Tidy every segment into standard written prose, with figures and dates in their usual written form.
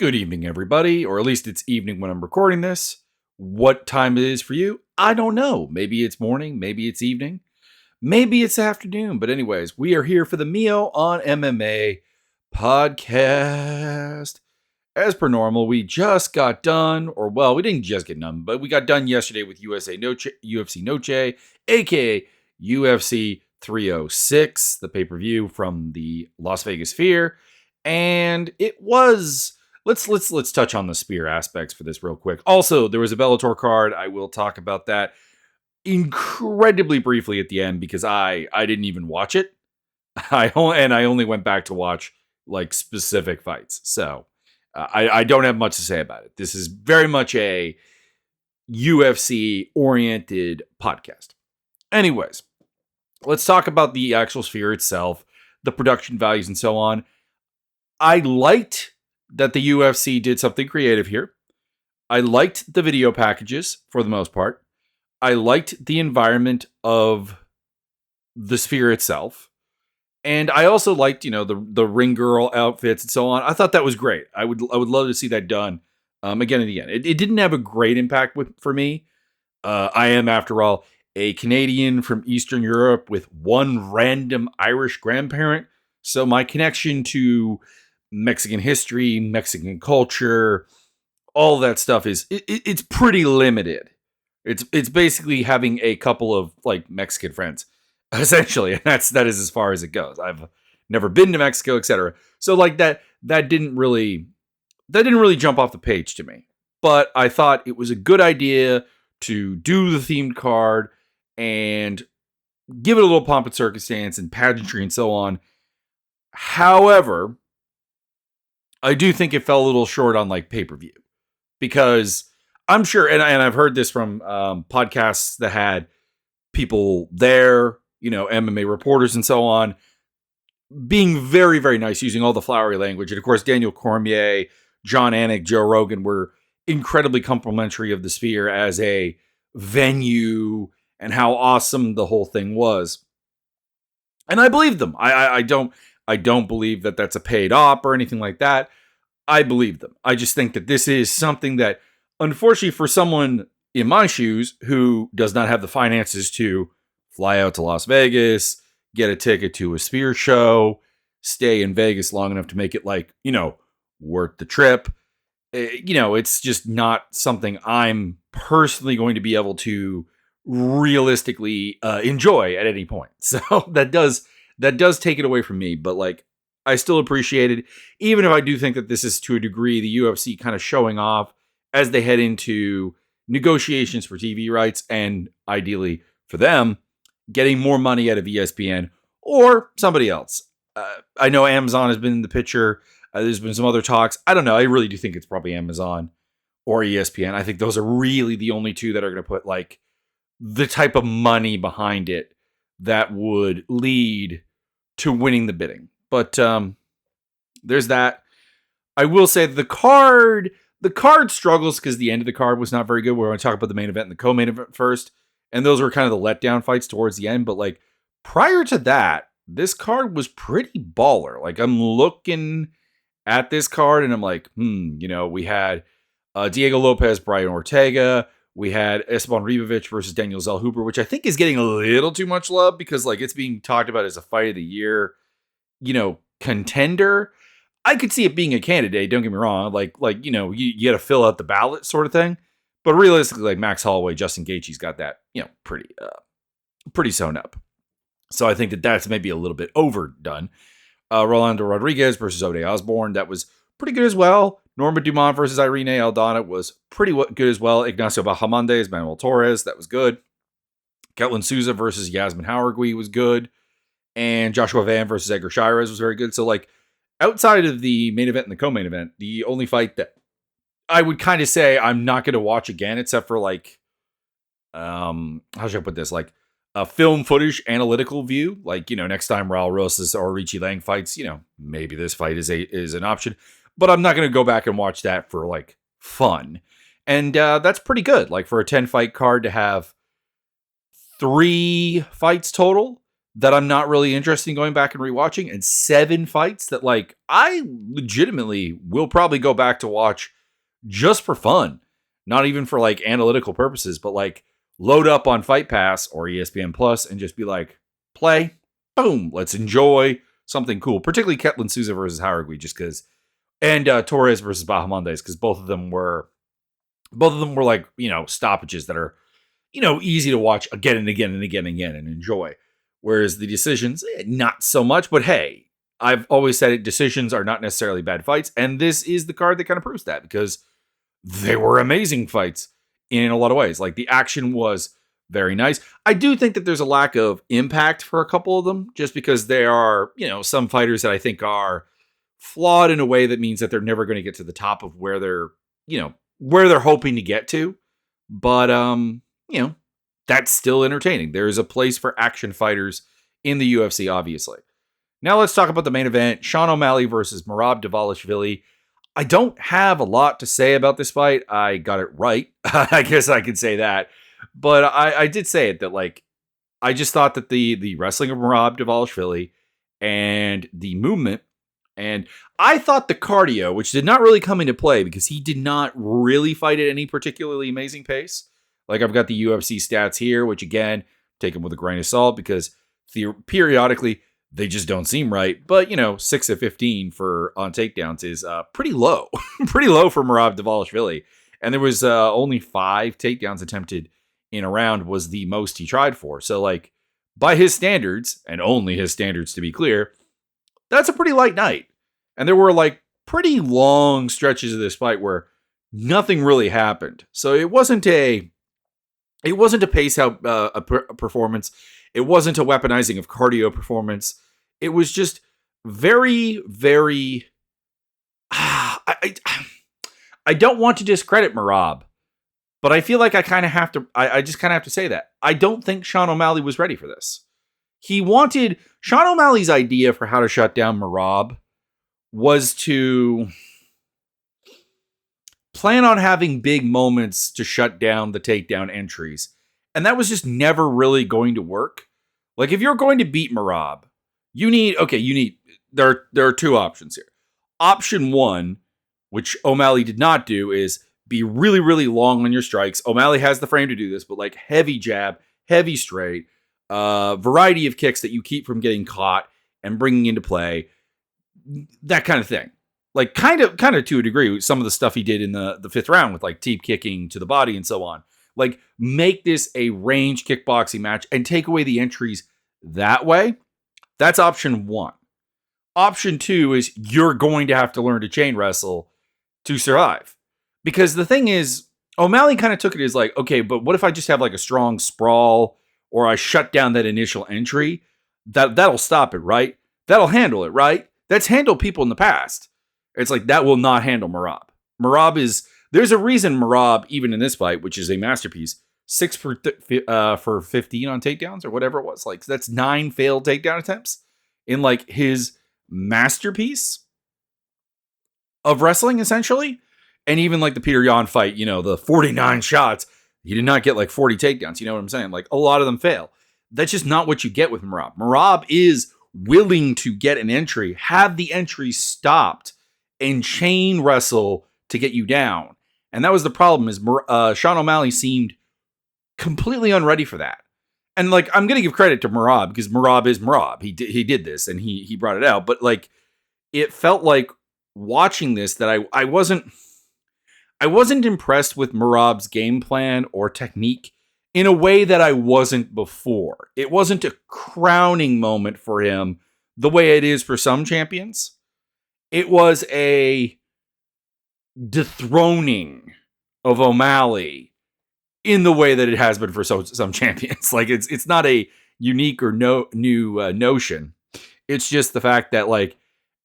Good evening, everybody, or at least it's evening when I'm recording this. What time it is for you, I don't know. Maybe it's morning, maybe it's evening, maybe it's afternoon. But anyways, we are here for the Mio on MMA podcast. As per normal, we just got done, or well, we didn't just get done, but we got done yesterday with UFC Noche, aka UFC 306, the pay-per-view from the Las Vegas Sphere. And it was let's touch on the Sphere aspects for this real quick. Also, there was a Bellator card. I will talk about that incredibly briefly at the end because I didn't even watch it. I only went back to watch like specific fights. So I don't have much to say about it. This is very much a UFC oriented podcast. Anyways, let's talk about the actual Sphere itself, the production values, and so on. I liked that the UFC did something creative here. I liked the video packages for the most part. I liked the environment of the Sphere itself. And I also liked, the ring girl outfits and so on. I thought that was great. I would love to see that done again and again. It didn't have a great impact for me. I am, after all, a Canadian from Eastern Europe with one random Irish grandparent. So my connection to Mexican history, Mexican culture, all that stuff it's pretty limited. It's basically having a couple of like Mexican friends, essentially, and that is as far as it goes. I've never been to Mexico, etc. So like that didn't really jump off the page to me. But I thought it was a good idea to do the themed card and give it a little pomp and circumstance and pageantry and so on. However, I do think it fell a little short on like pay-per-view because I'm sure, and I've heard this from podcasts that had people there, MMA reporters and so on, being very, very nice, using all the flowery language. And of course, Daniel Cormier, John Anik, Joe Rogan were incredibly complimentary of the Sphere as a venue and how awesome the whole thing was. And I believe them. I don't believe that that's a paid op or anything like that. I believe them. I just think that this is something that, unfortunately, for someone in my shoes who does not have the finances to fly out to Las Vegas, get a ticket to a Sphere show, stay in Vegas long enough to make it worth the trip. It's just not something I'm personally going to be able to realistically enjoy at any point. So that does take it away from me, but I still appreciate it, even if I do think that this is to a degree the UFC kind of showing off as they head into negotiations for TV rights and ideally for them getting more money out of ESPN or somebody else. I know Amazon has been in the picture. There's been some other talks. I don't know. I really do think it's probably Amazon or ESPN. I think those are really the only two that are going to put the type of money behind it that would lead to winning the bidding. But there's that. I will say the card struggles because the end of the card was not very good. We're going to talk about the main event and the co-main event first. And those were kind of the letdown fights towards the end. But prior to that, this card was pretty baller. I'm looking at this card and I'm we had Diego Lopez, Brian Ortega. We had Esteban Ribovic versus Daniel Zellhuber, which I think is getting a little too much love because it's being talked about as a fight of the year, contender. I could see it being a candidate. Don't get me wrong. You got to fill out the ballot sort of thing. But realistically, Max Holloway, Justin Gaethje's got that, pretty sewn up. So I think that's maybe a little bit overdone. Rolando Rodriguez versus Ode Osborne. That was pretty good as well. Norma Dumont versus Irene Aldana was pretty good as well. Ignacio Bahamondes, Manuel Torres. That was good. Ketlin Souza versus Yasmin Howergui was good. And Joshua Van versus Edgar Shires was very good. So outside of the main event and the co-main event, the only fight that I would kind of say I'm not going to watch again, except for how should I put this? A film footage analytical view. Next time Raul Rosas or Richie Lang fights, maybe this fight is an option, but I'm not going to go back and watch that for fun. And that's pretty good. For a 10 fight card to have 3 fights total, that I'm not really interested in going back and rewatching, and 7 fights that like I legitimately will probably go back to watch just for fun, not even for like analytical purposes, but like load up on Fight Pass or ESPN Plus and just be like, play, boom, let's enjoy something cool. Particularly Ketlin Souza versus Howard, just because, and Torres versus Bahamondes, because both of them were like, stoppages that are, easy to watch again and again and again and again and enjoy. Whereas the decisions, not so much. But hey, I've always said it, decisions are not necessarily bad fights, and this is the card that kind of proves that, because they were amazing fights in a lot of ways. Like, the action was very nice. I do think that there's a lack of impact for a couple of them, just because they are, some fighters that I think are flawed in a way that means that they're never going to get to the top of where they're, where they're hoping to get to. But, that's still entertaining. There is a place for action fighters in the UFC, obviously. Now let's talk about the main event, Sean O'Malley versus Merab Dvalishvili. I don't have a lot to say about this fight. I got it right. I guess I could say that. But I did say it, that like, I just thought that the wrestling of Merab Dvalishvili and the movement, and I thought the cardio, which did not really come into play because he did not really fight at any particularly amazing pace. Like, I've got the UFC stats here, which again, take them with a grain of salt, because periodically they just don't seem right. But, 6 of 15 on takedowns is pretty low. Pretty low for Merab Dvalishvili. And there was only 5 takedowns attempted in a round, was the most he tried for. So, like, by his standards, and only his standards to be clear, that's a pretty light night. And there were, like, pretty long stretches of this fight where nothing really happened. So it wasn't a pace out performance. It wasn't a weaponizing of cardio performance. It was just very, very. I don't want to discredit Merab, but I feel like I kind of have to. I just kind of have to say that I don't think Sean O'Malley was ready for this. Sean O'Malley's idea for how to shut down Merab was to plan on having big moments to shut down the takedown entries. And that was just never really going to work. Like, if you're going to beat Merab, there are 2 options here. Option 1, which O'Malley did not do, is be really, really long on your strikes. O'Malley has the frame to do this, but like heavy jab, heavy straight, variety of kicks that you keep from getting caught and bringing into play, that kind of thing. Like, kind of to a degree, some of the stuff he did in the 5th round with like teep kicking to the body and so on. Like, make this a range kickboxing match and take away the entries that way. That's option 1. Option 2 is you're going to have to learn to chain wrestle to survive. Because the thing is, O'Malley kind of took it as like, okay, but what if I just have like a strong sprawl, or I shut down that initial entry? That'll stop it, right? That'll handle it, right? That's handled people in the past. It's like, that will not handle Merab. There's a reason Merab, even in this fight, which is a masterpiece, 6 for 15 on takedowns or whatever it was. Like, that's 9 failed takedown attempts in like his masterpiece of wrestling, essentially. And even like the Peter Yan fight, the 49 shots, he did not get like 40 takedowns. You know what I'm saying? Like, a lot of them fail. That's just not what you get with Merab. Merab is willing to get an entry, have the entry stopped, and chain wrestle to get you down. And that was the problem, is Sean O'Malley seemed completely unready for that. And like, I'm going to give credit to Merab, because Merab is Merab. He did this and he brought it out. But like, it felt like watching this that I wasn't impressed with Merab's game plan or technique in a way that I wasn't before. It wasn't a crowning moment for him the way it is for some champions. It was a dethroning of O'Malley in the way that it has been for some champions. Like, it's not a unique or new notion. It's just the fact that, like,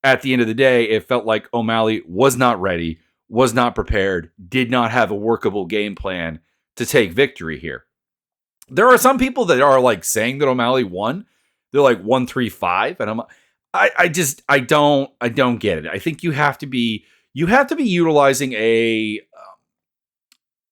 at the end of the day, it felt like O'Malley was not ready, was not prepared, did not have a workable game plan to take victory here. There are some people that are like saying that O'Malley won. They're like 1-3-5, and I don't get it. I think you have to be utilizing an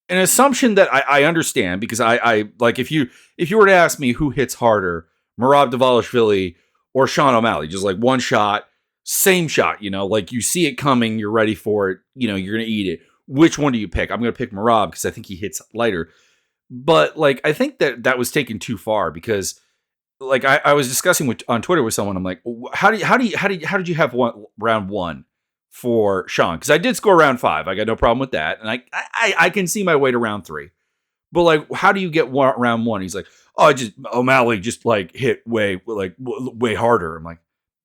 assumption that I understand, because I like, if you were to ask me who hits harder, Merab Dvalishvili or Sean O'Malley. Just like one shot, same shot, like you see it coming, you're ready for it, you're going to eat it. Which one do you pick? I'm going to pick Merab because I think he hits lighter. But like, I think that was taken too far because like I was discussing on Twitter with someone. I'm like, how did you have round one for Sean? Because I did score round 5. I got no problem with that. And I can see my way to round 3. But like, how do you get round 1? He's like, oh, O'Malley just like hit way harder. I'm like,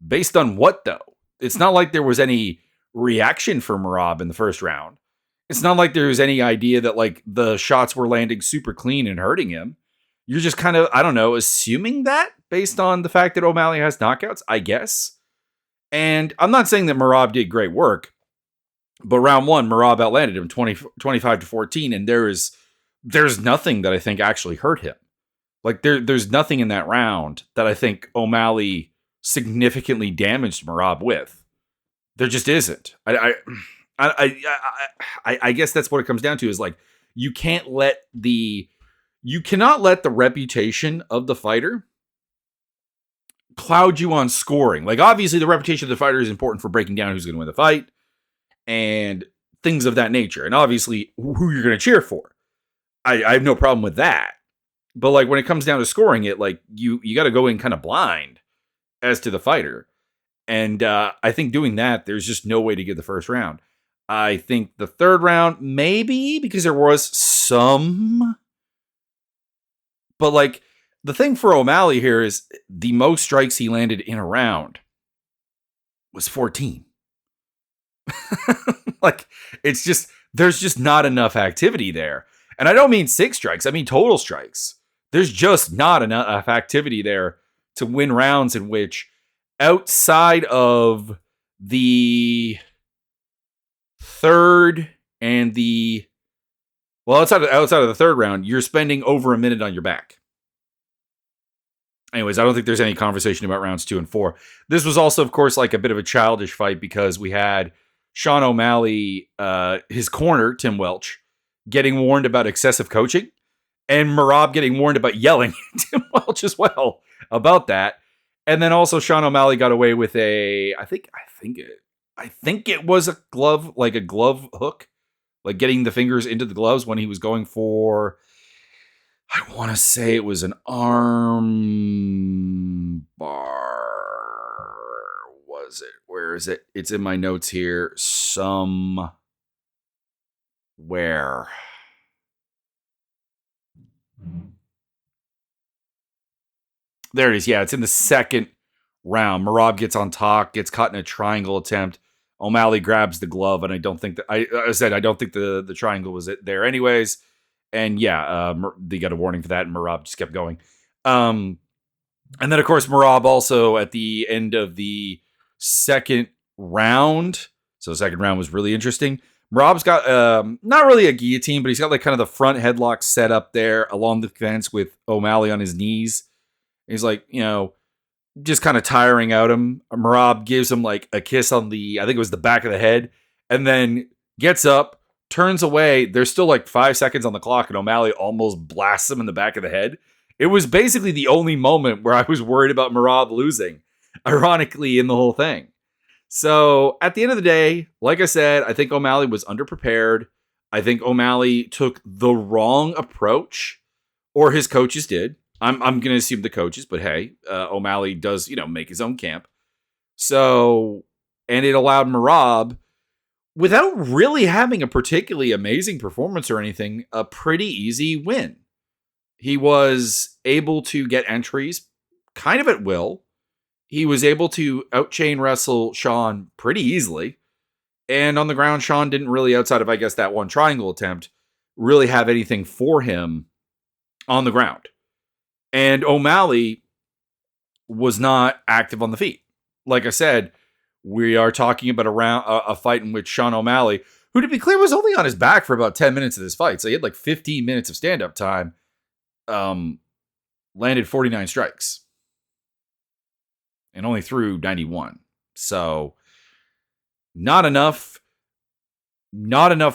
based on what though? It's not like there was any reaction for Merab in the first round. It's not like there was any idea that like the shots were landing super clean and hurting him. You're just kind of, I don't know, assuming that based on the fact that O'Malley has knockouts, I guess. And I'm not saying that Merab did great work, but round 1, Merab outlanded him 25-14, and there's nothing that I think actually hurt him. Like there's nothing in that round that I think O'Malley significantly damaged Merab with. There just isn't. I guess that's what it comes down to is like you cannot let the reputation of the fighter cloud you on scoring. Like obviously the reputation of the fighter is important for breaking down who's going to win the fight and things of that nature. And obviously who you're going to cheer for. I have no problem with that. But like when it comes down to scoring it, like you got to go in kind of blind as to the fighter. And I think doing that, there's just no way to get the first round. I think the third round, maybe, because there was some. But like the thing for O'Malley here is the most strikes he landed in a round was 14. Like it's just, there's just not enough activity there. And I don't mean 6 strikes. I mean total strikes. There's just not enough activity there to win rounds in which outside of the third and outside of the third round, you're spending over a minute on your back. Anyways, I don't think there's any conversation about rounds 2 and 4. This was also, of course, like a bit of a childish fight because we had Sean O'Malley, his corner, Tim Welch, getting warned about excessive coaching, and Merab getting warned about yelling at Tim Welch as well about that. And then also Sean O'Malley got away with I think it was a glove hook, like getting the fingers into the gloves when he was going for, I want to say it was an arm bar. Was it? Where is it? It's in my notes here. Somewhere. There it is. Yeah, it's in the second round. Merab gets on top, gets caught in a triangle attempt. O'Malley grabs the glove, and I don't think that I don't think the triangle was there anyways. And yeah, they got a warning for that, and Merab just kept going. And then of course Merab also at the end of the second round. So the second round was really interesting. Merab's got not really a guillotine, but he's got like kind of the front headlock set up there along the fence with O'Malley on his knees. He's like, just kind of tiring out him. Merab gives him like a kiss on I think it was the back of the head, and then gets up, turns away. There's still like 5 seconds on the clock, and O'Malley almost blasts him in the back of the head. It was basically the only moment where I was worried about Merab losing, ironically, in the whole thing. So at the end of the day, like I said, I think O'Malley was underprepared. I think O'Malley took the wrong approach, or his coaches did. I'm going to assume the coaches, but hey, O'Malley does, make his own camp. So, and it allowed Merab, without really having a particularly amazing performance or anything, a pretty easy win. He was able to get entries kind of at will. He was able to out-chain wrestle Sean pretty easily. And on the ground, Sean didn't really, outside of, I guess, that one triangle attempt, really have anything for him on the ground. And O'Malley was not active on the feet. Like I said, we are talking about a fight in which Sean O'Malley, who to be clear was only on his back for about 10 minutes of this fight, so he had like 15 minutes of stand-up time, landed 49 strikes and only threw 91. So not enough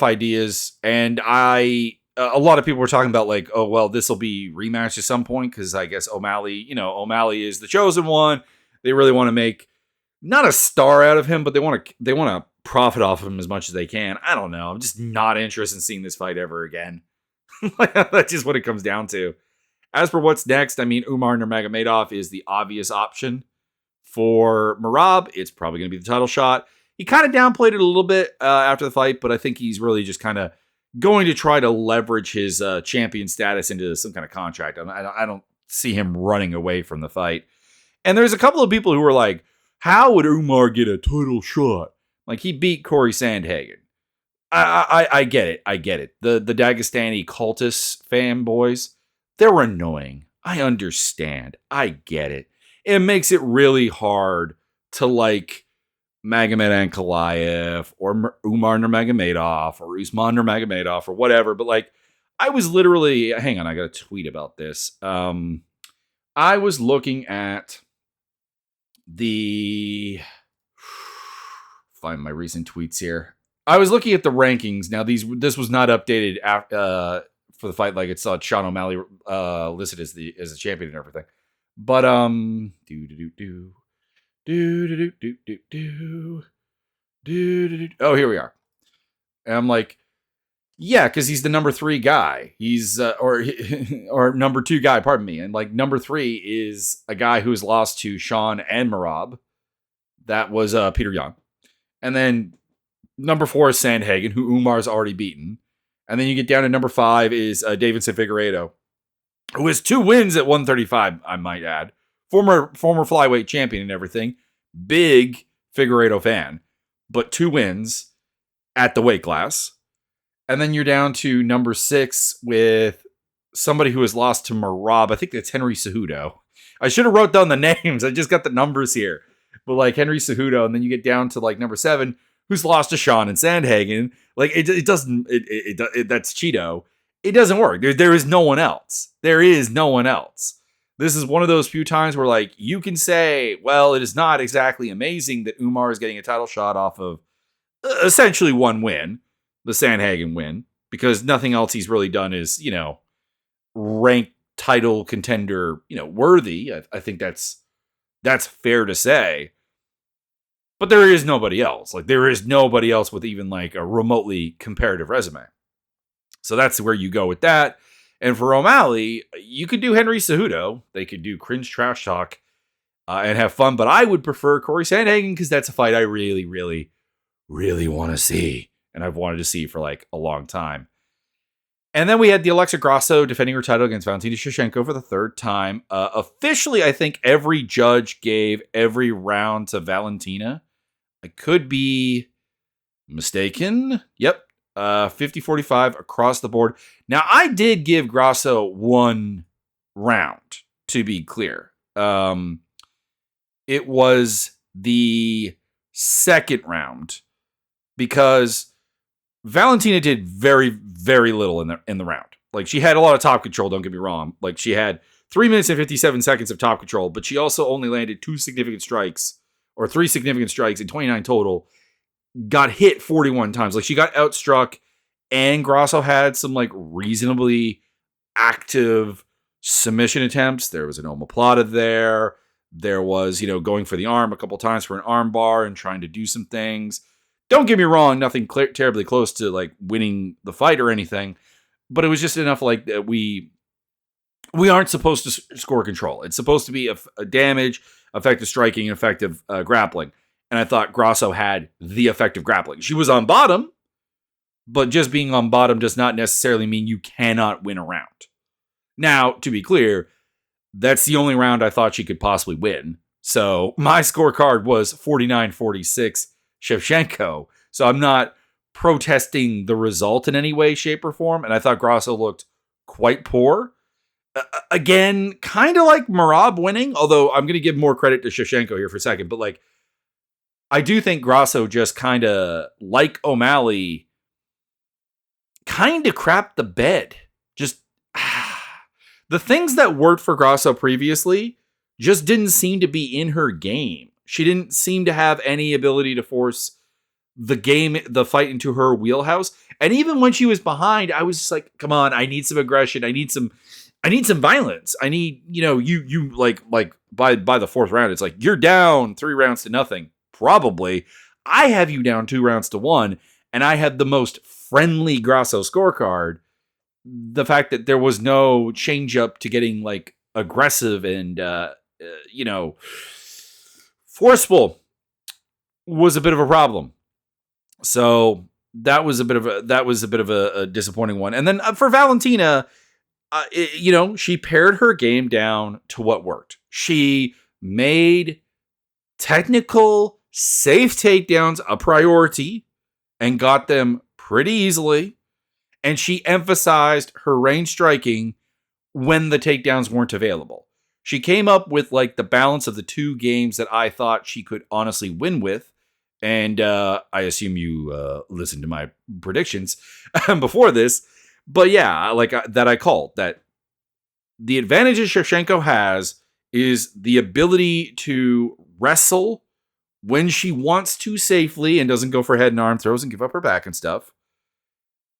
ideas. And I a lot of people were talking about like, oh, well, this will be rematched at some point because I guess O'Malley is the chosen one. They really want to make not a star out of him, but they want to profit off of him as much as they can. I don't know. I'm just not interested in seeing this fight ever again. That's just what it comes down to. As for what's next, I mean, Umar Nurmagomedov is the obvious option for Merab. It's probably going to be the title shot. He kind of downplayed it a little bit after the fight, but I think he's really just kind of going to try to leverage his champion status into some kind of contract. I don't see him running away from the fight. And there's a couple of people who were like, how would Umar get a title shot? Like, he beat Corey Sandhagen. I get it. I get it. The Dagestani cultist fanboys, they're annoying. I understand. I get it. It makes it really hard to like Magomed Ankalaev or Umar Nurmagomedov or Usman Nurmagomedov or whatever. But like, I was literally, hang on, I got a tweet about this. I was looking at find my recent tweets here. I was looking at the rankings. Now, this was not updated for the fight. Like, it saw Sean O'Malley listed as a champion and everything. But oh, here we are. And I'm like, yeah, because he's the number 3 guy. He's or number 2 guy. Pardon me. And like number 3 is a guy who has lost to Sean and Merab. That was Peter Young. And then number 4 is Sandhagen, who Umar's already beaten. And then you get down to number 5 is Davidson Figueiredo, who has 2 wins at 135, I might add. Former flyweight champion and everything. Big Figueiredo fan. But 2 wins at the weight class. And then you're down to number 6 with somebody who has lost to Merab. I think that's Henry Cejudo. I should have wrote down the names. I just got the numbers here. But like Henry Cejudo. And then you get down to like number 7, who's lost to Sean and Sandhagen. Like, it doesn't, that's Cheeto. It doesn't work. There is no one else. There is no one else. This is one of those few times where, like, you can say, well, it is not exactly amazing that Umar is getting a title shot off of essentially one win, the Sandhagen win, because nothing else he's really done is, ranked title contender, worthy. I think that's fair to say. But there is nobody else. Like, there is nobody else with even like a remotely comparative resume. So that's where you go with that. And for O'Malley, you could do Henry Cejudo. They could do cringe trash talk and have fun. But I would prefer Corey Sandhagen because that's a fight I really, really, really want to see. And I've wanted to see for like a long time. And then we had the Alexa Grasso defending her title against Valentina Shevchenko for the 3rd time. Officially, I think every judge gave every round to Valentina. I could be mistaken. Yep. 50-45 across the board. Now, I did give Grasso 1 round, to be clear. It was the 2nd round because Valentina did very, very little in the round. Like, she had a lot of top control, don't get me wrong. Like, she had 3 minutes and 57 seconds of top control, but she also only landed 2 significant strikes, or 3 significant strikes in 29 total. Got hit 41 times. Like, she got outstruck, and Grasso had some like reasonably active submission attempts. There was an omoplata there. There was, going for the arm a couple times for an arm bar and trying to do some things. Don't get me wrong, nothing terribly close to like winning the fight or anything, but it was just enough like that we aren't supposed to score control. It's supposed to be a damage, effective striking, and effective grappling. And I thought Grasso had the effective grappling. She was on bottom, but just being on bottom does not necessarily mean you cannot win a round. Now, to be clear, that's the only round I thought she could possibly win. So my scorecard was 49-46 Shevchenko. So I'm not protesting the result in any way, shape, or form. And I thought Grasso looked quite poor. Again, kind of like Merab winning, although I'm going to give more credit to Shevchenko here for a second. But like, I do think Grasso just kind of, like O'Malley, kind of crapped the bed. Just the things that worked for Grasso previously just didn't seem to be in her game. She didn't seem to have any ability to force the fight into her wheelhouse. And even when she was behind, I was just like, come on, I need some aggression. I need some violence. I need, you like by the fourth round, it's like you're down 3 rounds to nothing. Probably. I have you down 2 rounds to 1, and I had the most friendly Grasso scorecard. The fact that there was no change up to getting like aggressive and forceful was a bit of a problem. So that was a bit of a disappointing one. And then for Valentina, she pared her game down to what worked. She made technical, safe takedowns a priority and got them pretty easily. And she emphasized her range striking when the takedowns weren't available. She came up with like the balance of the 2 games that I thought she could honestly win with. And I assume you listened to my predictions before this. But yeah, that I called that the advantages Shevchenko has is the ability to wrestle when she wants to safely and doesn't go for head and arm throws and give up her back and stuff.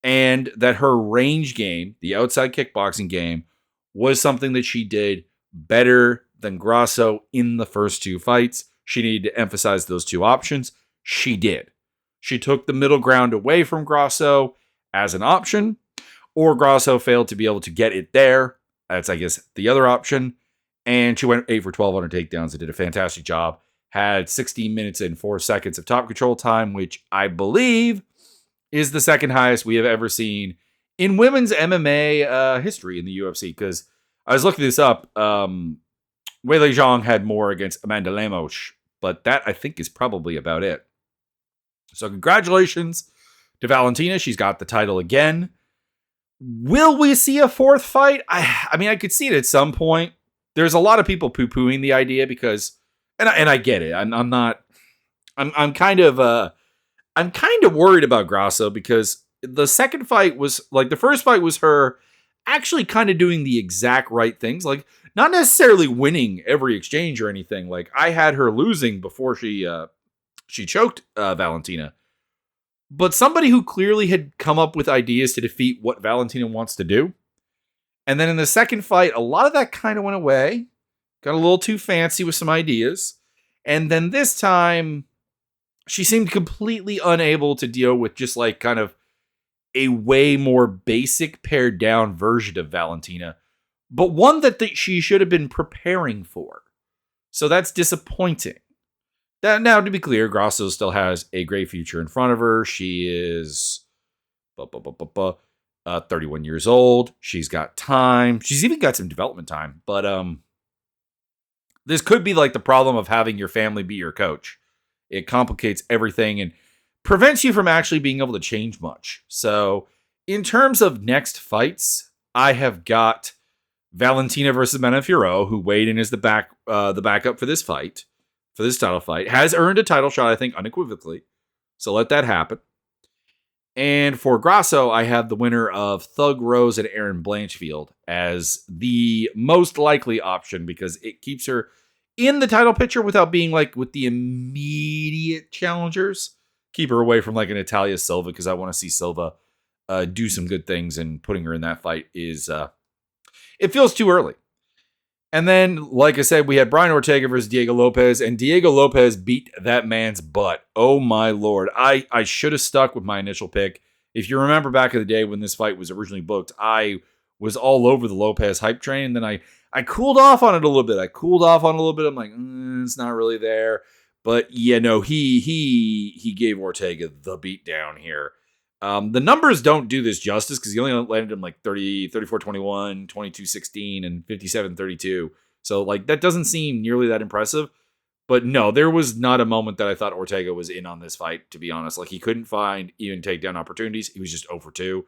And that her range game, the outside kickboxing game, was something that she did better than Grasso in the first 2 fights. She needed to emphasize those 2 options. She did. She took the middle ground away from Grasso as an option, or Grasso failed to be able to get it there. That's, I guess, the other option. And she went 8 for 12 on her takedowns and did a fantastic job. Had 16 minutes and 4 seconds of top control time, which I believe is the second highest we have ever seen in women's MMA history in the UFC. Because I was looking this up. Weili Zhang had more against Amanda Lemos, but that I think is probably about it. So congratulations to Valentina. She's got the title again. Will we see a 4th fight? I mean, I could see it at some point. There's a lot of people poo-pooing the idea because, and I get it. I'm kind of worried about Grasso because the second fight was like the first fight was her actually kind of doing the exact right things, like not necessarily winning every exchange or anything. Like I had her losing before she choked Valentina, but somebody who clearly had come up with ideas to defeat what Valentina wants to do. And then in the second fight, a lot of that kind of went away, got a little too fancy with some ideas. And then this time, she seemed completely unable to deal with just like kind of a way more basic pared down version of Valentina, but one that she should have been preparing for. So that's disappointing. Now, to be clear, Grasso still has a great future in front of her. She is 31 years old. She's got time. She's even got some development time. But this could be like the problem of having your family be your coach. It complicates everything and prevents you from actually being able to change much. So in terms of next fights, I have got Valentina versus Menefiro, who weighed in as the backup for this fight, for this title fight, has earned a title shot, I think, unequivocally. So let that happen. And for Grasso, I have the winner of Thug Rose and Aaron Blanchfield as the most likely option because it keeps her in the title picture without being like with the immediate challengers. Keep her away from like an Natalia Silva because I want to see Silva do some good things, and putting her in that fight is it feels too early. And then, like I said, we had Brian Ortega versus Diego Lopez, and Diego Lopez beat that man's butt. Oh my Lord. I should have stuck with my initial pick. If you remember back in the day when this fight was originally booked, I was all over the Lopez hype train. And then I cooled off on it a little bit. I'm like, it's not really there. But yeah, no, he gave Ortega the beat down here. The numbers don't do this justice because he only landed him like 34-21, 22-16, and 57-32. So like that doesn't seem nearly that impressive. But no, there was not a moment that I thought Ortega was in on this fight, to be honest. Like he couldn't find even takedown opportunities. He was just 0 for 2.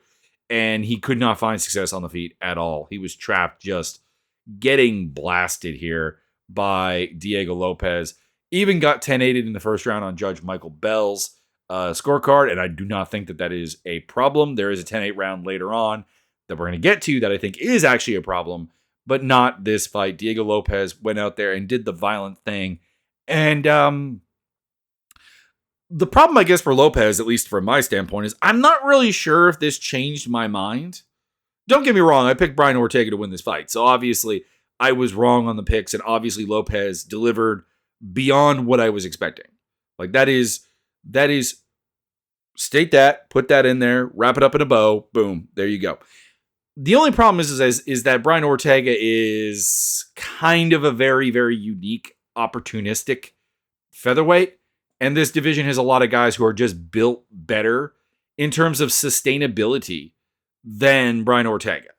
And he could not find success on the feet at all. He was trapped just getting blasted here by Diego Lopez. Even got 10-8'd in the first round on Judge Michael Bell's scorecard, and I do not think that is a problem. There is a 10-8 round later on that we're going to get to that I think is actually a problem, but not this fight. Diego Lopez went out there and did the violent thing. And The problem, I guess, for Lopez, at least from my standpoint, is I'm not really sure if this changed my mind. Don't get me wrong, I picked Brian Ortega to win this fight. So obviously, I was wrong on the picks, and obviously Lopez delivered beyond what I was expecting. Like that is state that, put that in there, wrap it up in a bow, boom, there you go. The only problem is that Brian Ortega is kind of a very, very unique, opportunistic featherweight. And this division has a lot of guys who are just built better in terms of sustainability than Brian Ortega.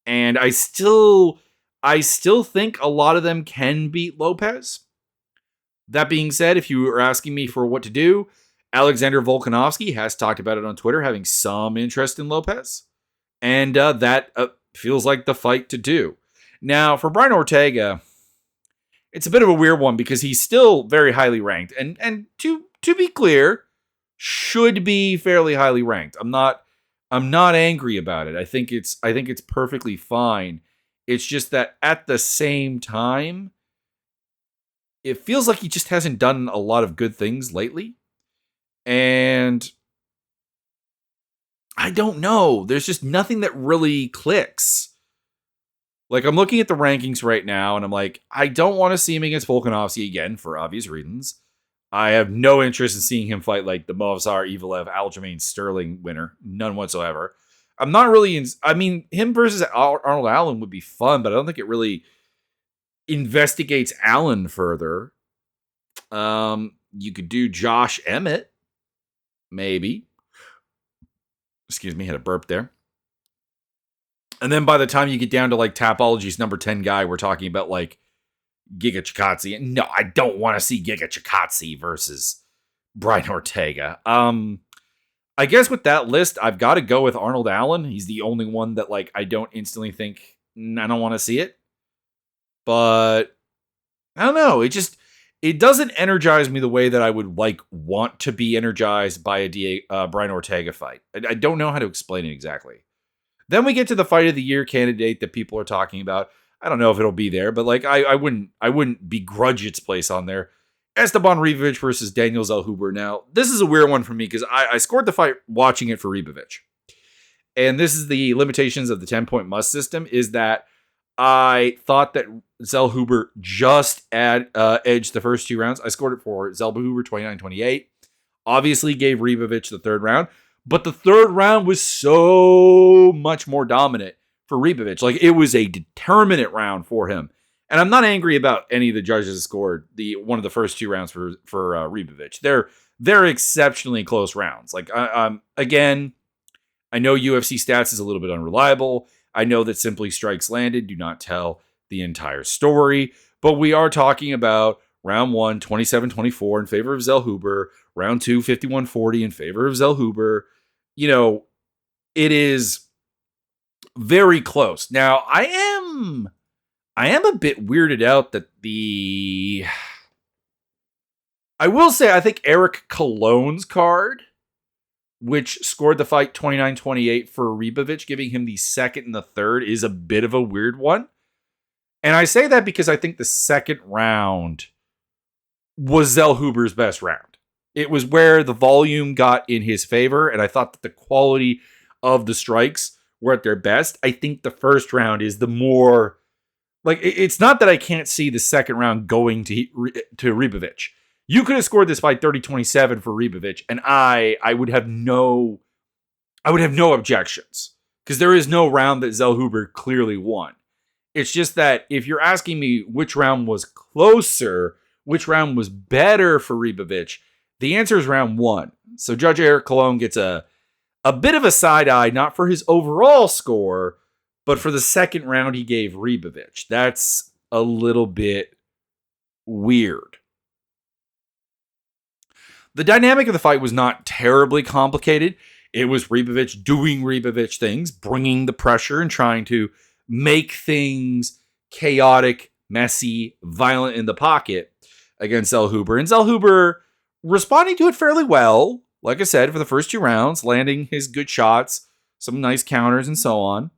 And I still think a lot of them can beat Lopez. That being said, if you were asking me for what to do, Alexander Volkanovski has talked about it on Twitter, having some interest in Lopez. And that feels like the fight to do. Now, for Brian Ortega, it's a bit of a weird one because he's still very highly ranked. And to be clear, should be fairly highly ranked. I'm not angry about it. I think it's perfectly fine. It's just that at the same time, it feels like he just hasn't done a lot of good things lately. And I don't know. There's just nothing that really clicks. Like, I'm looking at the rankings right now, and I'm like, I don't want to see him against Volkanovski again for obvious reasons. I have no interest in seeing him fight like the Movsar Evelev Aljamain Sterling winner. None whatsoever. I'm not really him versus Arnold Allen would be fun, but I don't think it really investigates Allen further. You could do Josh Emmett, maybe. Excuse me, had a burp there. And then by the time you get down to like Tapology's number 10 guy, we're talking about like Giga Chikadze. And no, I don't want to see Giga Chikadze versus Brian Ortega. I guess with that list, I've got to go with Arnold Allen. He's the only one that like I don't instantly think I don't want to see it. But I don't know. It doesn't energize me the way that I would like want to be energized by a Brian Ortega fight. I don't know how to explain it exactly. Then we get to the fight of the year candidate that people are talking about. I don't know if it'll be there, but like I wouldn't begrudge its place on there. Esteban Ribovic versus Daniel Zellhuber. Now, this is a weird one for me because I scored the fight watching it for Ribovic. And this is the limitations of the 10-point must system, is that I thought that Zellhuber just edged the first two rounds. I scored it for Zellhuber 29-28. Obviously gave Ribovic the third round. But the third round was so much more dominant for Ribovic. Like, it was a determinate round for him. And I'm not angry about any of the judges that scored one of the first two rounds for Ribovic. They're exceptionally close rounds. Like, again, I know UFC stats is a little bit unreliable. I know that simply strikes landed do not tell the entire story. But we are talking about round 1, 27-24 in favor of Zellhuber. Round 2, 51-40 in favor of Zellhuber. You know, it is very close. Now, I am a bit weirded out that I will say, I think Eric Cologne's card, which scored the fight 29-28 for Ribovic, giving him the second and the third, is a bit of a weird one. And I say that because I think the second round was Zellhuber's best round. It was where the volume got in his favor, and I thought that the quality of the strikes were at their best. I think the first round is the more... Like, it's not that I can't see the second round going to Ribovic. You could have scored this fight 30-27 for Ribovic, and I would have no objections, because there is no round that Zellhuber clearly won. It's just that if you're asking me which round was closer, which round was better for Ribovic, the answer is round 1. So Judge Eric Cologne gets a bit of a side eye, not for his overall score, but for the second round he gave Ribovic. That's a little bit weird. The dynamic of the fight was not terribly complicated. It was Ribovic doing Ribovic things, bringing the pressure and trying to make things chaotic, messy, violent in the pocket against Zellhuber. And Zellhuber responding to it fairly well, like I said, for the first two rounds, landing his good shots, some nice counters and so on.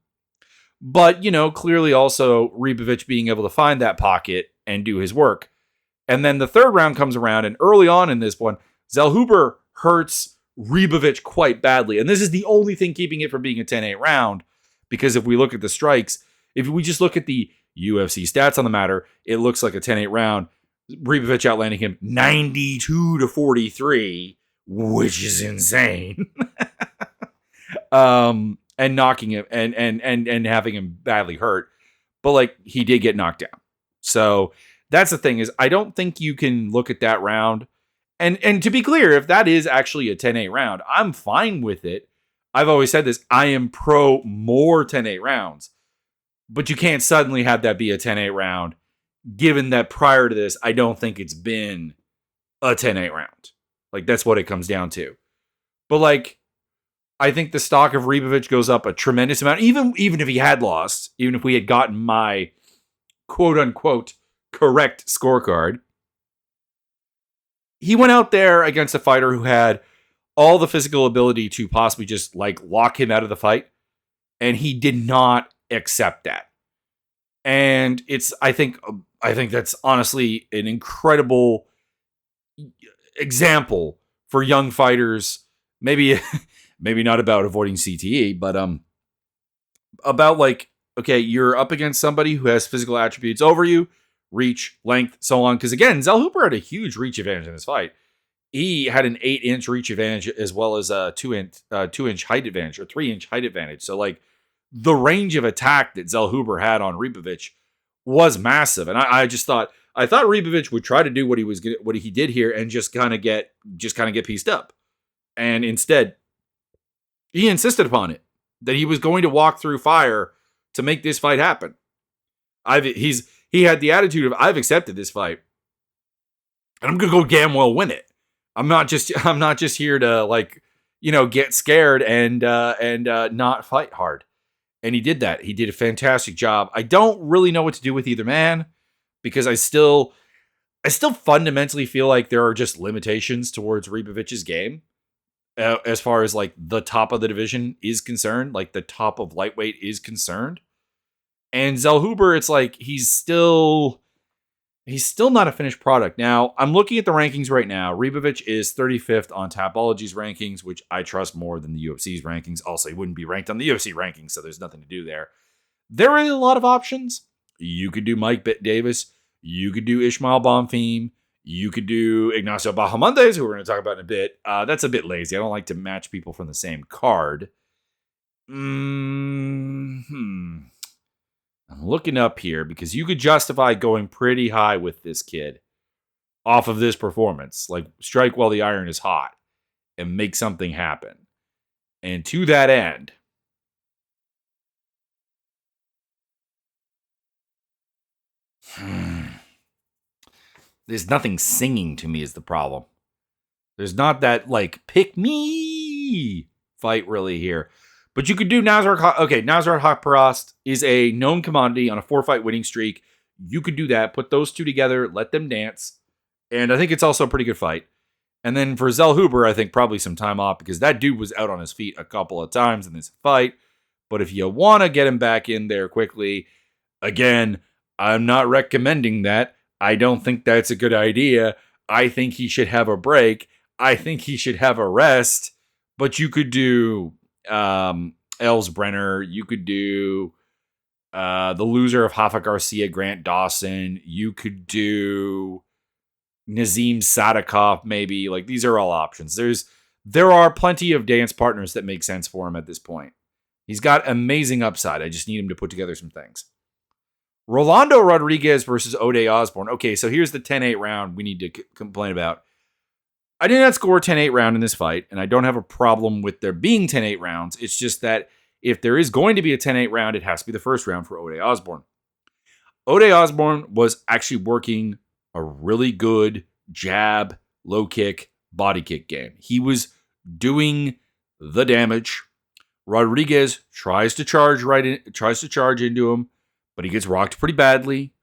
But, you know, clearly also Ribovic being able to find that pocket and do his work. And then the third round comes around, and early on in this one, Zellhuber hurts Ribovic quite badly. And this is the only thing keeping it from being a 10-8 round. Because if we look at the strikes, if we just look at the UFC stats on the matter, it looks like a 10-8 round. Ribovic outlanding him 92-43, which is insane. And knocking him and having him badly hurt. But like he did get knocked down. So that's the thing is I don't think you can look at that round. And to be clear, if that is actually a 10-8 round, I'm fine with it. I've always said this. I am pro more 10-8 rounds. But you can't suddenly have that be a 10-8 round, given that prior to this, I don't think it's been a 10-8 round. Like, that's what it comes down to. But, like, I think the stock of Ribovic goes up a tremendous amount, even if he had lost, even if we had gotten my quote-unquote correct scorecard. He went out there against a fighter who had all the physical ability to possibly just, like, lock him out of the fight, and he did not accept that. And I think that's honestly an incredible example for young fighters. Maybe not about avoiding CTE, but about like, okay, you're up against somebody who has physical attributes over you, reach, length, so on. Because again, Zellhuber had a huge reach advantage in this fight. He had an 8-inch reach advantage as well as a 2-inch height advantage or 3-inch height advantage. So like, the range of attack that Zellhuber had on Ribovic was massive. And I thought Ribovic would try to do what he did here and just kind of get pieced up. And instead, he insisted upon it, that he was going to walk through fire to make this fight happen. He had the attitude of, I've accepted this fight, and I'm going to go damn well win it. I'm not just here to, like, you know, get scared and not fight hard. And he did that. He did a fantastic job. I don't really know what to do with either man, because I still fundamentally feel like there are just limitations towards Ribovic's game. As far as like the top of the division is concerned, like the top of lightweight is concerned. And Zellhuber, it's like he's still not a finished product. Now, I'm looking at the rankings right now. Ribovic is 35th on Tapology's rankings, which I trust more than the UFC's rankings. Also, he wouldn't be ranked on the UFC rankings, so there's nothing to do there. There are a lot of options. You could do Mike Davis. You could do Ishmael Bonfim. You could do Ignacio Bahamondes, who we're going to talk about in a bit. That's a bit lazy. I don't like to match people from the same card. I'm looking up here because you could justify going pretty high with this kid off of this performance. Like, strike while the iron is hot and make something happen. And to that end, there's nothing singing to me is the problem. There's not that, like, pick me fight really here. But you could do Nasrat. Okay, Nasrat Haqparast is a known commodity on a 4-fight winning streak. You could do that. Put those two together. Let them dance. And I think it's also a pretty good fight. And then for Zellhuber, I think probably some time off because that dude was out on his feet a couple of times in this fight. But if you want to get him back in there quickly, again, I'm not recommending that. I don't think that's a good idea. I think he should have a break. I think he should have a rest. But you could do Ellsbrenner. You could do the loser of Rafa Garcia, Grant Dawson. You could do Nazim Sadikov, maybe. Like, these are all options. There are plenty of dance partners that make sense for him at this point. He's got amazing upside. I just need him to put together some things. Rolando Rodriguez versus Ode Osborne. Okay, so here's the 10-8 round we need to complain about. I did not score 10-8 round in this fight, and I don't have a problem with there being 10-8 rounds. It's just that if there is going to be a 10-8 round, it has to be the first round for Ode Osborne. Ode Osborne was actually working a really good jab, low kick, body kick game. He was doing the damage. Rodriguez tries to charge into him, but he gets rocked pretty badly.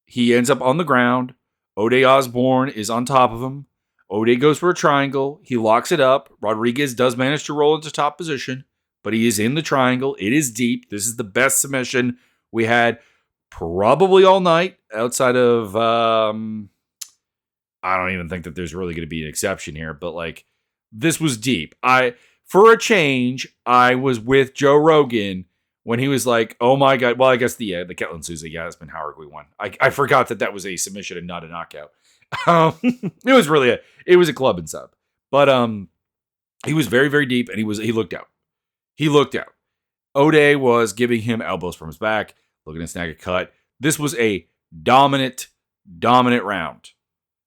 He ends up on the ground. Ode Osborne is on top of him. Ode goes for a triangle. He locks it up. Rodriguez does manage to roll into top position, but he is in the triangle. It is deep. This is the best submission we had probably all night outside of I don't even think that there's really going to be an exception here, but like this was deep. For a change, I was with Joe Rogan when he was like, "Oh my god!" Well, I guess the Ketlin Souza Yasmin Howard we won. I forgot that was a submission and not a knockout. It was really it was a club and sub, but he was very very deep and he looked out. He looked out. O'Day was giving him elbows from his back, looking to snag a cut. This was a dominant round.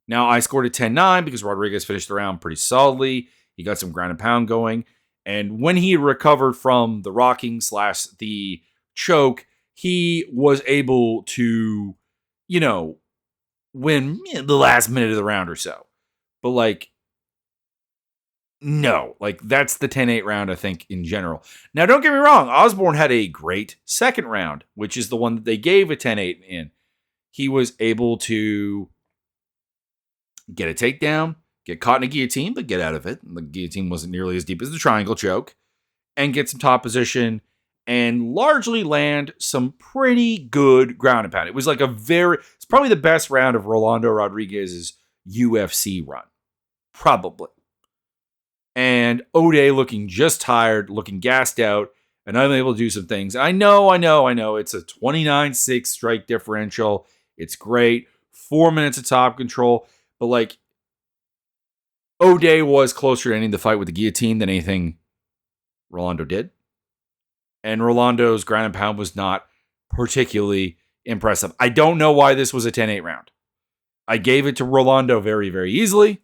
Now, I scored a 10-9 because Rodriguez finished the round pretty solidly. He got some ground and pound going. And when he recovered from the rocking / the choke, he was able to, win the last minute of the round or so. But like, no, like that's the 10-8 round, I think, in general. Now, don't get me wrong. Osborne had a great second round, which is the one that they gave a 10-8 in. He was able to get a takedown, get caught in a guillotine, but get out of it. The guillotine wasn't nearly as deep as the triangle choke. And get some top position and largely land some pretty good ground and pound. It was like it's probably the best round of Rolando Rodriguez's UFC run. Probably. And O'Day looking just tired, looking gassed out, and unable to do some things. I know. It's a 29-6 strike differential. It's great. 4 minutes of top control. But like, O'Day was closer to ending the fight with the guillotine than anything Rolando did. And Rolando's ground and pound was not particularly impressive. I don't know why this was a 10-8 round. I gave it to Rolando very, very easily.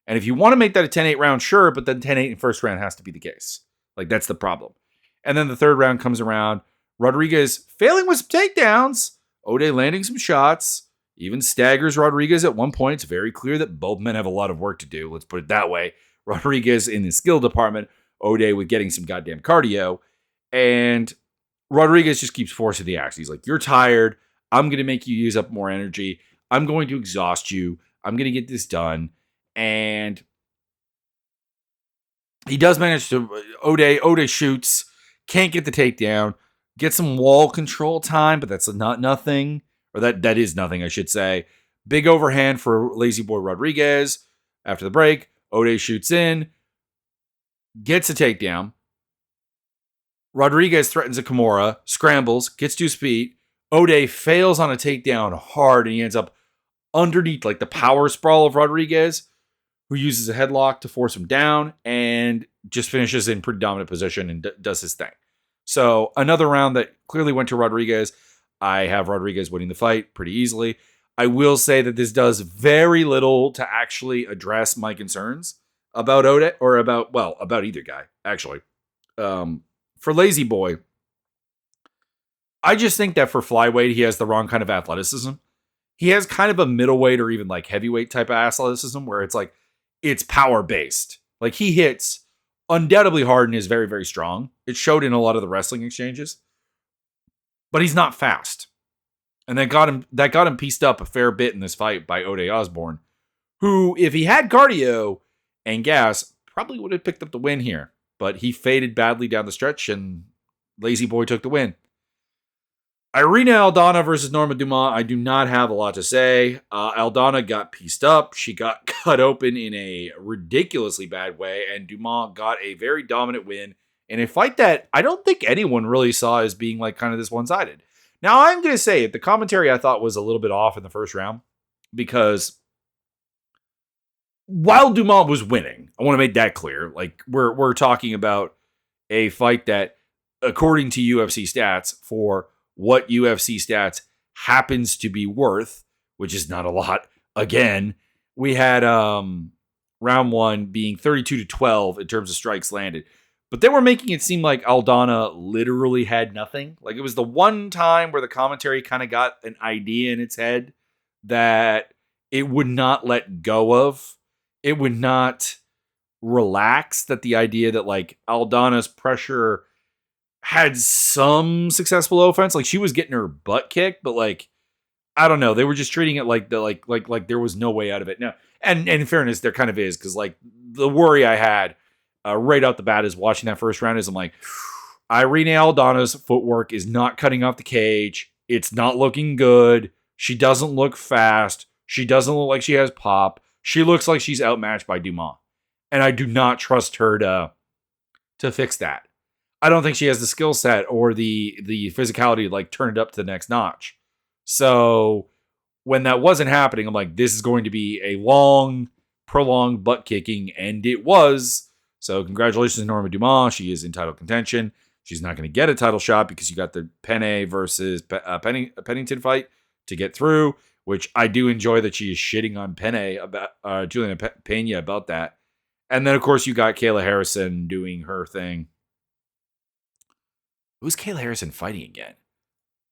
And if you want to make that a 10-8 round, sure, but then 10-8 in first round has to be the case. Like, that's the problem. And then the third round comes around. Rodriguez failing with some takedowns. O'Day landing some shots. Even staggers Rodriguez at one point. It's very clear that both men have a lot of work to do. Let's put it that way. Rodriguez in the skill department. O'Day with getting some goddamn cardio. And Rodriguez just keeps forcing the action. He's like, you're tired. I'm going to make you use up more energy. I'm going to exhaust you. I'm going to get this done. And he does manage to, O'Day shoots, can't get the takedown, get some wall control time, but that's not nothing. Or that is nothing, I should say. Big overhand for Lazy Boy Rodriguez. After the break, O'Day shoots in, gets a takedown. Rodriguez threatens a Kimura, scrambles, gets to his feet. O'Day fails on a takedown hard, and he ends up underneath like the power sprawl of Rodriguez, who uses a headlock to force him down and just finishes in pretty dominant position and does his thing. So another round that clearly went to Rodriguez. I have Rodriguez winning the fight pretty easily. I will say that this does very little to actually address my concerns about O'Day or about either guy, actually. For Lazy Boy, I just think that for flyweight, he has the wrong kind of athleticism. He has kind of a middleweight or even like heavyweight type of athleticism where it's like, it's power based. Like he hits undoubtedly hard and is very, very strong. It showed in a lot of the wrestling exchanges. But he's not fast. And that got him pieced up a fair bit in this fight by O'Day Osborne, who, if he had cardio and gas, probably would have picked up the win here. But he faded badly down the stretch, and Lazy Boy took the win. Irina Aldana versus Norma Dumont, I do not have a lot to say. Aldana got pieced up. She got cut open in a ridiculously bad way, and Dumont got a very dominant win in a fight that I don't think anyone really saw as being like kind of this one-sided. Now, I'm going to say it. The commentary I thought was a little bit off in the first round because while Dumont was winning, I want to make that clear. Like we're talking about a fight that, according to UFC stats, for what UFC stats happens to be worth, which is not a lot. Again, we had round one being 32-12 in terms of strikes landed. But they were making it seem like Aldana literally had nothing. Like it was the one time where the commentary kind of got an idea in its head that it would not let go of. It would not relax, that the idea that like Aldana's pressure had some successful offense. Like she was getting her butt kicked, but like, I don't know. They were just treating it like there was no way out of it. Now, and in fairness, there kind of is, because like the worry I had right out the bat is watching that first round is I'm like, Irene Aldana's footwork is not cutting off the cage. It's not looking good. She doesn't look fast. She doesn't look like she has pop. she looks like she's outmatched by Dumas. And I do not trust her to fix that. I don't think she has the skill set or the physicality to like turn it up to the next notch. So when that wasn't happening, I'm like, this is going to be a long, prolonged butt kicking, and it was. So congratulations, Norma Dumas. She is in title contention. She's not going to get a title shot because you got the Penne versus Pennington fight to get through, which I do enjoy that she is shitting on Penne about Juliana Pena about that. And then, of course, you got Kayla Harrison doing her thing. Who's Kayla Harrison fighting again?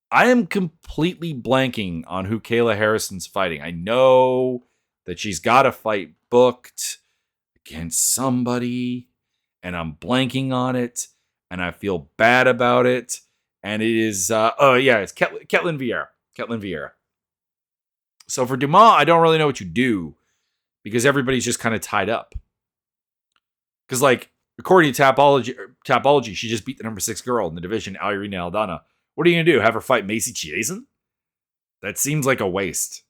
I am completely blanking on who Kayla Harrison's fighting. I know that she's got a fight booked against somebody, and I'm blanking on it, and I feel bad about it. And it is, it's Ketlin Vieira. Ketlin Vieira. So for Dumas, I don't really know what you do because everybody's just kind of tied up. Because, like, according to Tapology, she just beat the number 6 girl in the division, Irina Aldana. What are you going to do? Have her fight Macy Chiasson? That seems like a waste.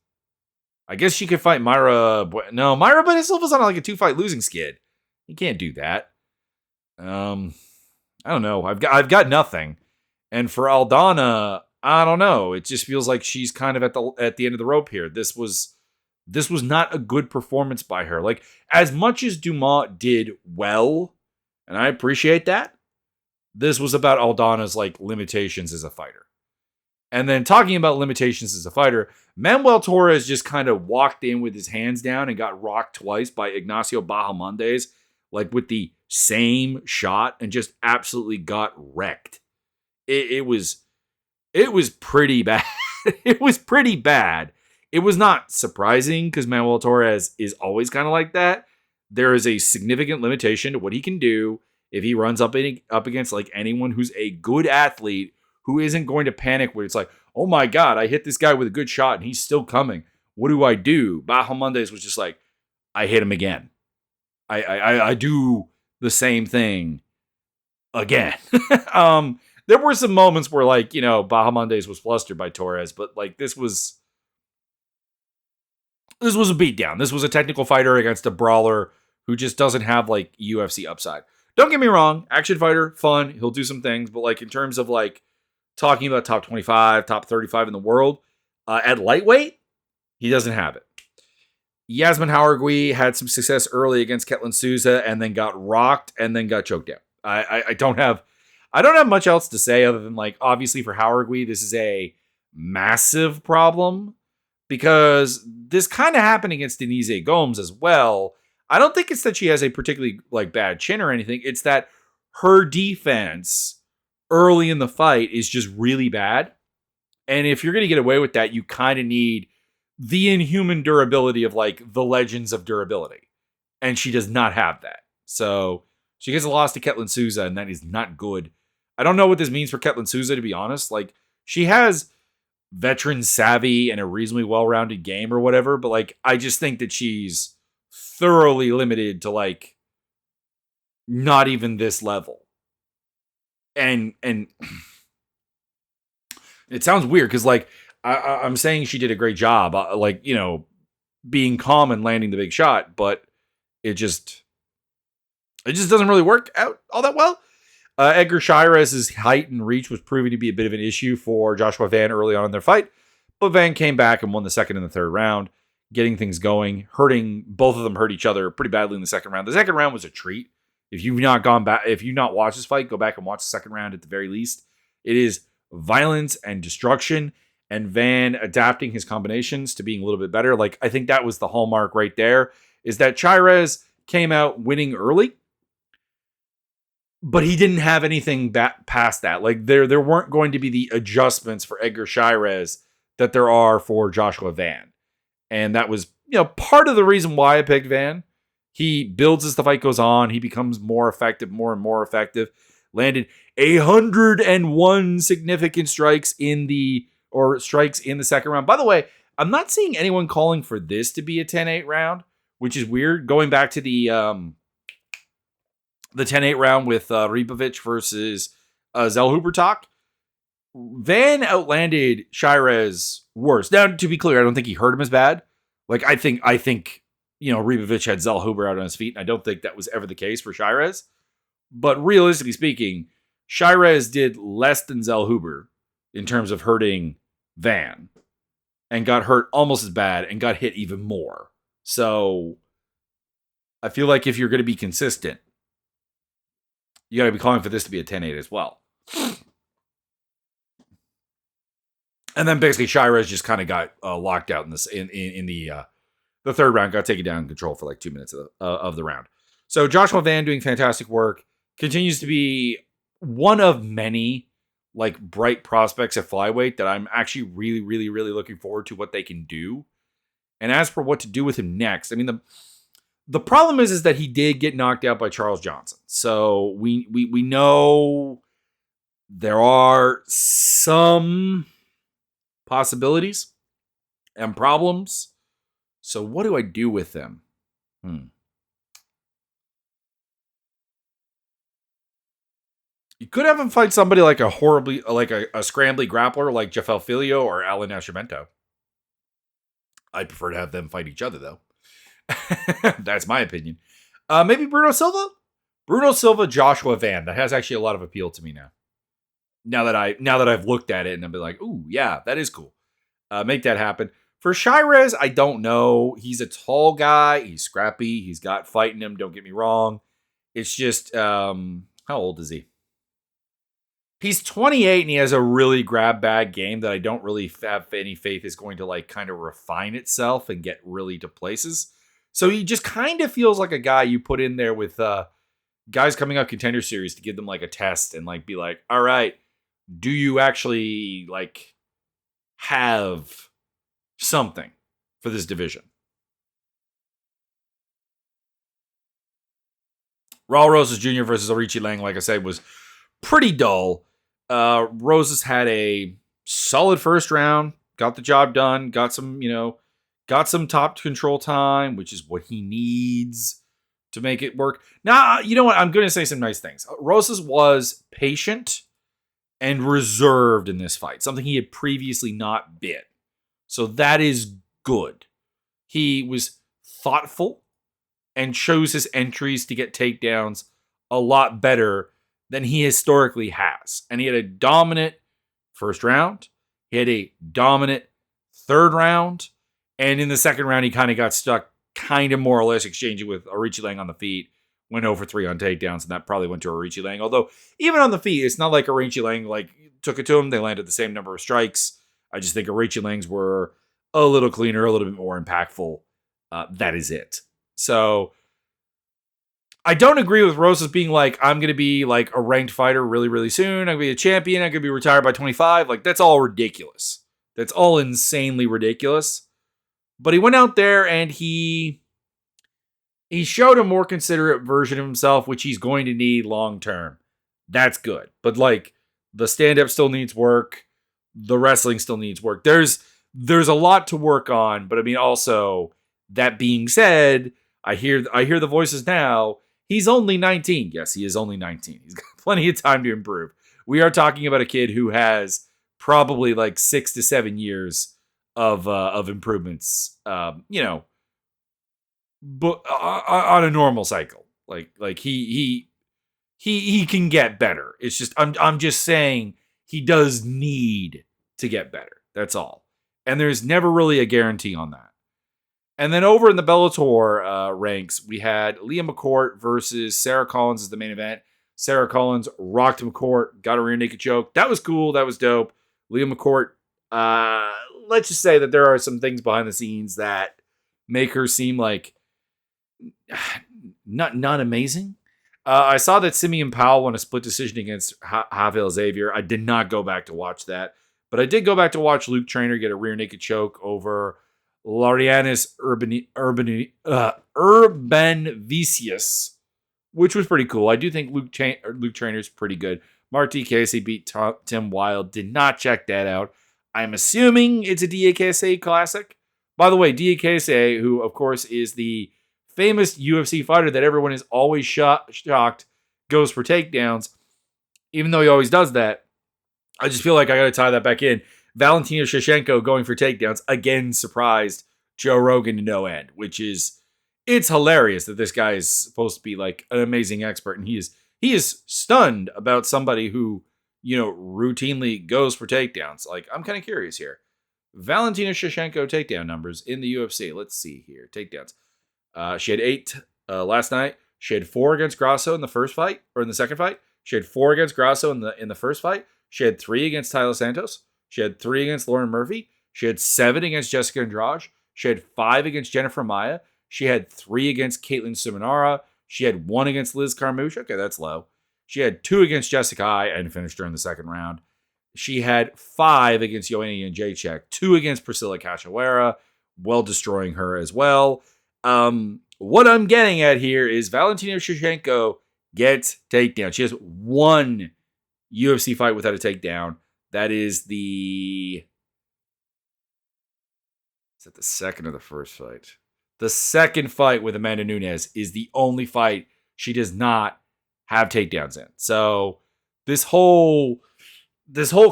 I guess she could fight Myra. No, Myra Benasilva's on like a 2-fight losing skid. You can't do that. I don't know. I've got nothing. And for Aldana, I don't know. It just feels like she's kind of at the end of the rope here. This was not a good performance by her. Like, as much as Dumas did well, and I appreciate that, this was about Aldana's like limitations as a fighter. And then talking about limitations as a fighter, Manuel Torres just kind of walked in with his hands down and got rocked twice by Ignacio Bahamondes, like with the same shot, and just absolutely got wrecked. It was pretty bad. It was pretty bad. It was not surprising because Manuel Torres is always kind of like that. There is a significant limitation to what he can do if he runs up against like anyone who's a good athlete who isn't going to panic when it's like, oh my God, I hit this guy with a good shot and he's still coming. What do I do? Bahamondes was just like, I hit him again. I do the same thing again. There were some moments where like, Bahamondes was flustered by Torres, but like this was a beatdown. This was a technical fighter against a brawler who just doesn't have like UFC upside. Don't get me wrong, action fighter, fun. He'll do some things, but like in terms of like talking about top 25, top 35 in the world, at lightweight, he doesn't have it. Yasmin Hauergui had some success early against Ketlin Souza and then got rocked and then got choked out. I don't have much else to say other than like obviously for Hauergui, this is a massive problem because this kind of happened against Denise Gomes as well. I don't think it's that she has a particularly like bad chin or anything. It's that her defense early in the fight is just really bad. And if you're going to get away with that, you kind of need the inhuman durability of like the legends of durability. And she does not have that. So she gets a loss to Ketlin Souza, and that is not good. I don't know what this means for Ketlin Souza, to be honest. Like, she has veteran savvy and a reasonably well-rounded game or whatever, but like, I just think that she's thoroughly limited to like not even this level. And it sounds weird because like I'm saying she did a great job, being calm and landing the big shot, but it just doesn't really work out all that well. Edgar Chairez's height and reach was proving to be a bit of an issue for Joshua Van early on in their fight, but Van came back and won the second and the third round, getting things going, both of them hurt each other pretty badly in the second round. The second round was a treat. If you've not watched this fight, go back and watch the second round at the very least. It is violence and destruction, and Van adapting his combinations to being a little bit better. Like, I think that was the hallmark right there, is that Chairez came out winning early, but he didn't have anything past that. Like, there weren't going to be the adjustments for Edgar Chairez that there are for Joshua Van. And that was, part of the reason why I picked Van. He builds as the fight goes on. He becomes more effective, more and more effective. Landed 101 significant strikes in the second round. By the way, I'm not seeing anyone calling for this to be a 10-8 round, which is weird. Going back to the 10-8 round with Ribovic versus Zellhuber-Talk, Van outlanded Chairez worse. Now, to be clear, I don't think he hurt him as bad. Like, I think Ribovic had Zellhuber out on his feet, and I don't think that was ever the case for Shirez. But realistically speaking, Shirez did less than Zellhuber in terms of hurting Van, and got hurt almost as bad and got hit even more. So I feel like if you're going to be consistent, you got to be calling for this to be a 10-8 as well. And then basically Shirez just kind of got locked out in the third round, got taken down in control for like 2 minutes of the round. So Joshua Van doing fantastic work, continues to be one of many like bright prospects at flyweight that I'm actually really, really, really looking forward to what they can do. And as for what to do with him next, I mean, the problem is that he did get knocked out by Charles Johnson. So we know there are some possibilities and problems. So what do I do with them? You could have him fight somebody like a scrambly grappler like Jafel Filio or Alan Nascimento. I'd prefer to have them fight each other, though. That's my opinion. Maybe Bruno Silva? Bruno Silva, Joshua Van. That has actually a lot of appeal to me now. Now that I've looked at it and I've been like, ooh, yeah, that is cool. Make that happen. For Shirez, I don't know. He's a tall guy. He's scrappy. He's got fight in him. Don't get me wrong. It's just, how old is he? He's 28 and he has a really grab bag game that I don't really have any faith is going to like kind of refine itself and get really to places. So he just kind of feels like a guy you put in there with guys coming up Contender Series to give them like a test and like be like, all right, do you actually like have something for this division? Raul Rosas Jr. versus Arichi Lang, like I said, was pretty dull. Rosas had a solid first round, got the job done, got some top control time, which is what he needs to make it work. Now, you know what? I'm going to say some nice things. Rosas was patient and reserved in this fight, something he had previously not been. So that is good. He was thoughtful and chose his entries to get takedowns a lot better than he historically has. And he had a dominant first round. He had a dominant third round. And in the second round, he kind of got stuck kind of more or less exchanging with Arichi Lang on the feet. Went 0 for 3 on takedowns, and that probably went to Arichi Lang. Although, even on the feet, it's not like Arichi Lang like took it to him. They landed the same number of strikes. I just think Arichi Lang's were a little cleaner, a little bit more impactful. That is it. So I don't agree with Rosas being like, I'm going to be like a ranked fighter really, really soon. I'm going to be a champion. I'm going to be retired by 25. Like, that's all ridiculous. That's all insanely ridiculous. But he went out there and he showed a more considerate version of himself, which he's going to need long term. That's good. But like, the stand-up still needs work. The wrestling still needs work. There's a lot to work on. But I mean, also, that being said, I hear the voices now. He's only 19. Yes, he is only 19. He's got plenty of time to improve. We are talking about a kid who has probably like 6 to 7 years of improvements. But on a normal cycle, like he can get better. It's just I'm just saying he does need to get better. That's all. And there's never really a guarantee on that. And then over in the Bellator ranks, we had Leah McCourt versus Sarah Collins as the main event. Sarah Collins rocked McCourt, got a rear naked choke. That was cool. That was dope. Leah McCourt, let's just say that there are some things behind the scenes that make her seem like not amazing. I saw that Simeon Powell won a split decision against Havel Xavier. I did not go back to watch that. But I did go back to watch Luke Traynor get a rear naked choke over Laureanis Urbanvicius, which was pretty cool. I do think Luke Traynor's pretty good. Marty Casey beat Tim Wilde. Did not check that out. I'm assuming it's a DAKSA classic. By the way, DAKSA, who of course is the famous UFC fighter that everyone is always shocked goes for takedowns, even though he always does that. I just feel like I got to tie that back in. Valentina Shevchenko going for takedowns again surprised Joe Rogan to no end, which is it's hilarious that this guy is supposed to be like an amazing expert, and he is stunned about somebody who, routinely goes for takedowns. Like, I'm kind of curious here. Valentina Shevchenko takedown numbers in the UFC. Let's see here. Takedowns. She had 8 last night. She had 4 against Grasso in the first fight, or in the second fight. She had 4 against Grasso in the first fight. She had 3 against Tyler Santos. She had 3 against Lauren Murphy. She had 7 against Jessica Andrade. She had 5 against Jennifer Maia. She had 3 against Caitlin Suminara. She had 1 against Liz Carmouche. Okay, that's low. She had 2 against Jessica Ai and finished her in the second round. She had 5 against Joanna Jacek, 2 against Priscilla Cachoeira, well destroying her as well. What I'm getting at here is Valentina Shevchenko gets takedown. She has 1 UFC fight without a takedown. That is the... Is that the second or the first fight? The second fight with Amanda Nunes is the only fight she does not have takedowns in. So this whole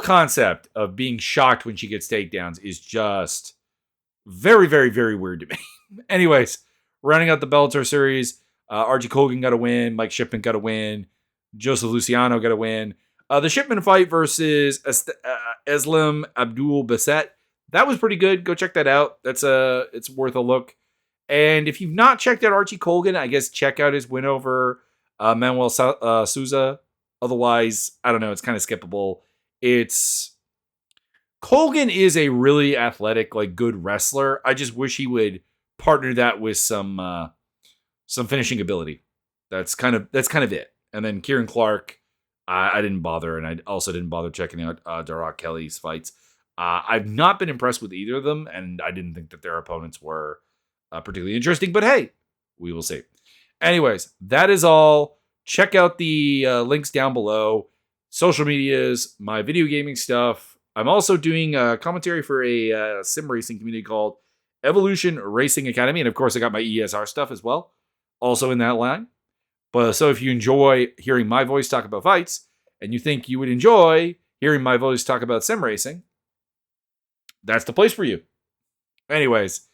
concept of being shocked when she gets takedowns is just very, very, very weird to me. Anyways, rounding out the Bellator series, Archie Colgan got a win. Mike Shipman got a win. Joseph Luciano got a win. The Shipman fight versus Eslam Abdul Baset, that was pretty good. Go check that out. It's worth a look. And if you've not checked out Archie Colgan, I guess check out his win over Manuel Souza. Otherwise, I don't know. It's kind of skippable. Colgan is a really athletic, like good wrestler. I just wish he would partner that with some finishing ability. That's kind of it. And then Kieran Clark, I didn't bother, and I also didn't bother checking out Darragh Kelly's fights. I've not been impressed with either of them, and I didn't think that their opponents were particularly interesting. But hey, we will see. Anyways, that is all. Check out the links down below. Social medias, my video gaming stuff. I'm also doing commentary for a sim racing community called Evolution Racing Academy. And of course, I got my ESR stuff as well, also in that line. But so if you enjoy hearing my voice talk about fights, and you think you would enjoy hearing my voice talk about sim racing, that's the place for you. Anyways,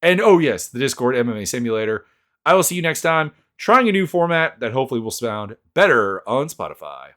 and oh yes, the Discord MMA Simulator. I will see you next time, trying a new format that hopefully will sound better on Spotify.